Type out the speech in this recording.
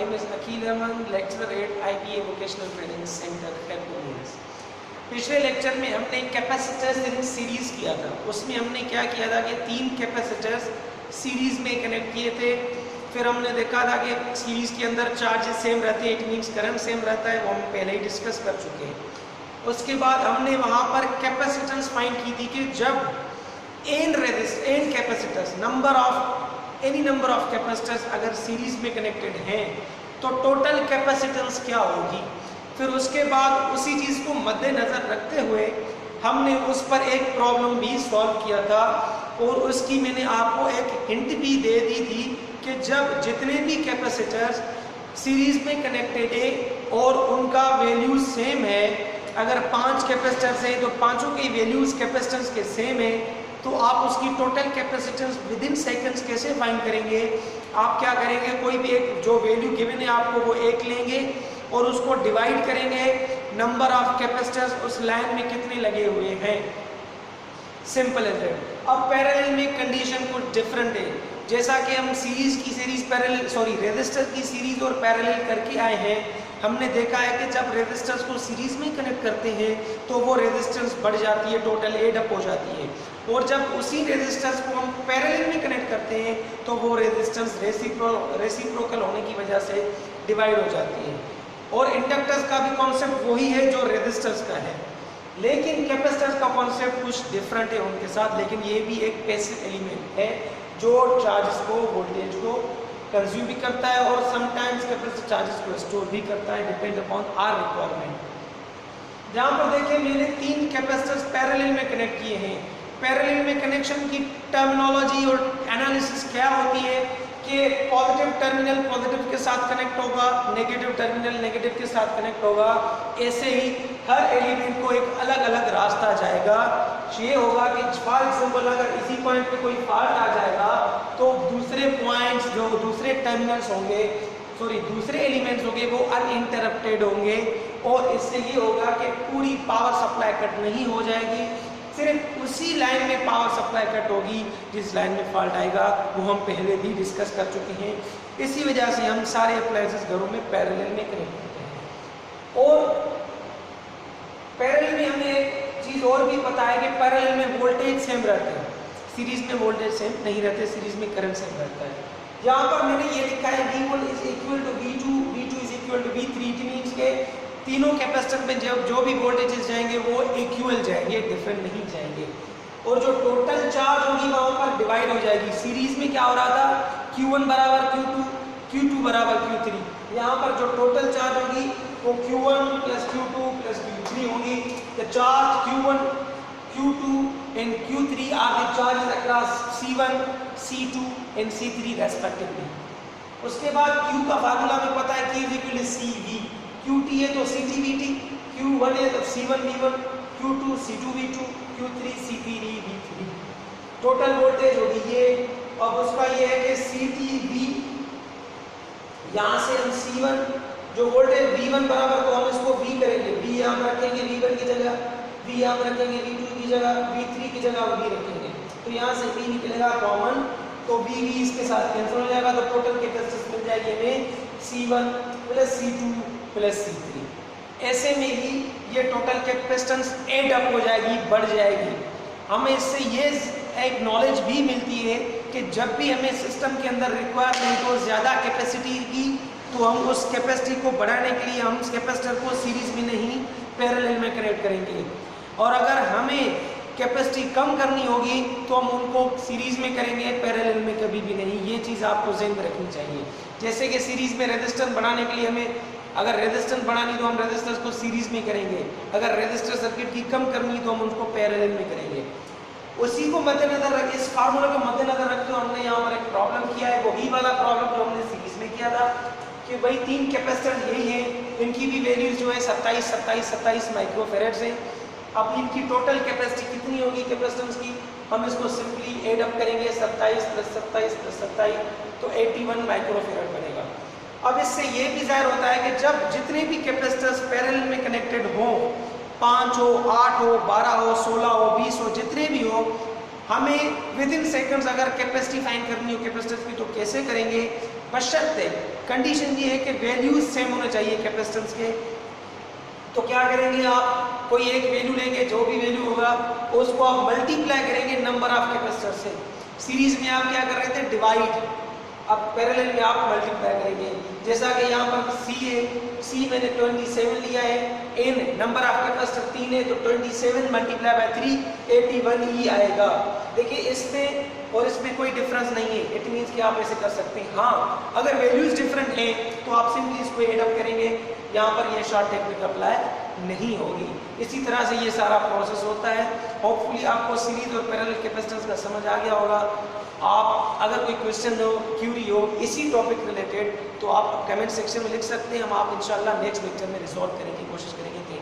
name is Akhil Raman, lecturer at IPA Vocational Training Center, Kharagpur। पिछले lecture में हमने capacitors series किया था। उसमें हमने क्या किया था कि 3 कैपेसिटर्स सीरीज में कनेक्ट किए थे। फिर हमने देखा था कि सीरीज के अंदर चार्जेस सेम रहते हैं, इट मीन्स करंट सेम रहता है, वो हम पहले ही डिस्कस कर चुके हैं। उसके बाद हमने वहाँ पर कैपेसिटेंस फाइंड की थी कि जब N capacitors any number of capacitors अगर सीरीज में कनेक्टेड हैं तो टोटल कैपेसिटेंस क्या होगी। फिर उसके बाद उसी चीज़ को मद्देनज़र रखते हुए हमने उस पर एक प्रॉब्लम भी सॉल्व किया था और उसकी मैंने आपको एक हिंट भी दे दी थी कि जब जितने भी कैपेसिटर्स सीरीज में कनेक्टेड है और उनका वैल्यू सेम है, अगर 5 कैपेसिटर्स हैं तो पांचों की वैल्यूज कैपेसिटेंस के सेम है, तो आप उसकी total capacitance with in seconds कैसे फाइंड करेंगे। आप क्या करेंगे, कोई भी एक जो वैल्यू गिवन है आपको वो 1 लेंगे और उसको डिवाइड करेंगे नंबर ऑफ कैपेसिटर्स उस लाइन में कितने लगे हुए हैं। Simple as that. अब पैरेलल में कंडीशन कुछ डिफरेंट है। जैसा कि हम रेजिस्टर की सीरीज और पैरेलल करके आए हैं, हमने देखा है कि जब रेजिस्टर्स को सीरीज में कनेक्ट करते हैं तो वो रेजिस्टेंस बढ़ जाती है, टोटल एड अप हो जाती है, और जब उसी रेजिस्टर्स को हम पैरेलल में कनेक्ट करते हैं तो वो रेजिस्टेंस रेसिप्रोकल होने की वजह से डिवाइड हो जाती है। और इंडक्टर्स का भी कॉन्सेप्ट वही है जो रेजिस्टर्स का है, लेकिन कैपेसिटर्स का कॉन्सेप्ट कुछ डिफरेंट है उनके साथ। लेकिन ये भी एक पैसिव एलिमेंट है जो चार्जेस को, वोल्टेज को कंज्यूम भी करता है और समटाइम्स कैपेसिटर चार्जेस को स्टोर भी करता है, डिपेंड अपॉन आवर रिक्वायरमेंट। जहाँ पर देखिए मैंने 3 कैपेसिटर्स पैरेलल में कनेक्ट किए हैं। पैरेलल में कनेक्शन की टर्मिनोलॉजी और एनालिसिस क्या होती है कि पॉजिटिव टर्मिनल पॉजिटिव के साथ कनेक्ट होगा, नेगेटिव टर्मिनल नेगेटिव के साथ कनेक्ट होगा। ऐसे ही हर एलिमेंट को एक अलग अलग रास्ता जाएगा। ये होगा कि फॉर एग्जाम्पल अगर इसी पॉइंट पे कोई फॉल्ट आ जाएगा तो दूसरे पॉइंट्स जो दूसरे टर्मिनल्स होंगे, दूसरे एलिमेंट्स होंगे वो अनइंटरप्टेड होंगे, और इससे ये होगा कि पूरी पावर सप्लाई कट नहीं हो जाएगी, सिर्फ उसी लाइन में पावर सप्लाई कट होगी जिस लाइन में फॉल्ट आएगा। वो हम पहले भी डिस्कस कर चुके हैं। इसी वजह से हम सारे अप्लायंसेस घरों में पैरेलल में कनेक्ट करते हैं। और पैरेलल में हमने एक चीज़ और भी बताया कि पैरेलल में वोल्टेज सेम रहते हैं, सीरीज में वोल्टेज सेम नहीं रहते, सीरीज में करंट सेम रहता है। यहाँ पर मैंने ये लिखा है V1 is equal to V2, V2 is equal to V3। It means के तीनों कैपेसिटर में जो भी वोल्टेजेस जाएंगे वो इक्वल जाएंगे, डिफरेंट नहीं जाएंगे, और जो टोटल चार्ज होगी वहाँ पर डिवाइड हो जाएगी। सीरीज में क्या हो रहा था, Q1 बराबर Q2, Q2 बराबर Q3। यहाँ पर जो टोटल चार्ज होगी वो Q1 plus Q2 plus Q3 होगी। The charge Q1, Q2 and Q3 are the charges across C1, C2 and C3 respectively. उसके बाद Q का फार्मूला में पता है Q is equal to CV। Qt है तो CTVT, Q1 है तो C1V1, Q2 C2V2, Q3 C3V3। Total voltage होगी ये। अब उसका ये है कि CTV, यहाँ से हम C1 जो वोल्टेज V1 बराबर, तो हम इसको V करेंगे, V यहाँ रखेंगे V1 की जगह, V यहाँ रखेंगे V2 की जगह, V3 की जगह V रखेंगे, तो यहाँ से V निकलेगा कॉमन, तो V इसके साथ कैंसिल हो जाएगा, तो टोटल कैपेसिटेंस मिल जाएगी हमें C1 plus C2 plus C3। ऐसे में ही ये टोटल कैपेसिटेंस एड अप हो जाएगी, बढ़ जाएगी। हमें इससे ये एक नॉलेज भी मिलती है कि जब भी हमें सिस्टम के अंदर रिक्वायरमेंट हो ज़्यादा कैपेसिटी की, तो हम उस कैपेसिटी को बढ़ाने के लिए हम उस कैपेसिटर को सीरीज में नहीं पैरेलल में कनेक्ट करेंगे, और अगर हमें कैपेसिटी कम करनी होगी तो हम उनको सीरीज में करेंगे, पैरेलल में कभी भी नहीं। ये चीज़ आपको ज़हन में रखनी चाहिए। जैसे कि सीरीज में रेजिस्टेंस बढ़ाने के लिए हमें अगर रेजिस्टेंस बढ़ानी तो हम रेजिस्टेंस को सीरीज में करेंगे, अगर रेजिस्टर सर्किट की कम करनी तो हम उसको पैरेलल में करेंगे। उसी को मद्देनजर रख, इस फार्मूला को मद्देनजर रखते हुए हमने यहाँ पर एक प्रॉब्लम किया है, वही वाला प्रॉब्लम जो हमने सीरीज में किया था कि भाई 3 कैपेसिटर यही हैं, इनकी भी वैल्यूज जो है 27 माइक्रोफेरेड्स हैं। अब इनकी टोटल कैपेसिटी कितनी होगी कैपेसिटेंस की, हम इसको सिंपली एड अप करेंगे, 27 प्लस 27 तो 81 माइक्रोफेरेड बनेगा। अब इससे ये भी जाहिर होता है कि जब जितने भी कैपेसिटर्स पैरेलल में कनेक्टेड हो, 5 हो, 8 हो, 12 हो, 16 हो, 20 हो, जितने भी हो, हमें विद इन सेकंड्स अगर कैपेसिटी फाइंड करनी हो कैपेसिटर्स की तो कैसे करेंगे, बशर्ते कंडीशन ये है कि वैल्यूज सेम होने चाहिए कैपेसिटेंस के। तो क्या करेंगे आप, कोई एक वैल्यू लेंगे, जो भी वैल्यू होगा उसको आप मल्टीप्लाई करेंगे नंबर ऑफ कैपेसिटर से। सीरीज में आप क्या कर रहे थे, डिवाइड, अब पैरेलल में आप मल्टीप्लाई करेंगे। जैसा कि यहाँ पर सी है, सी मैंने 27 लिया है, एन नंबर ऑफ कैपेसिटर 3 है, तो 27 मल्टीप्लाई बाय 3 81 ही आएगा। देखिए इसमें और इसमें कोई डिफरेंस नहीं है, इट मीन्स कि आप ऐसे कर सकते हैं। हाँ अगर वैल्यूज डिफरेंट हैं तो आप सिंपली इसको एड अप करेंगे, यहाँ पर ये शॉर्ट टेक्निक अप्लाई नहीं होगी। इसी तरह से ये सारा प्रोसेस होता है। होपफुली आपको सीरीज और पैरेलल कैपेसिटेंस का समझ आ गया होगा। आप अगर कोई क्वेश्चन हो, क्यूरी हो इसी टॉपिक रिलेटेड, तो आप कमेंट सेक्शन में लिख सकते हैं, हम आप इंशाल्लाह नेक्स्ट लेक्चर में रिजॉल्व करने की कोशिश करेंगे।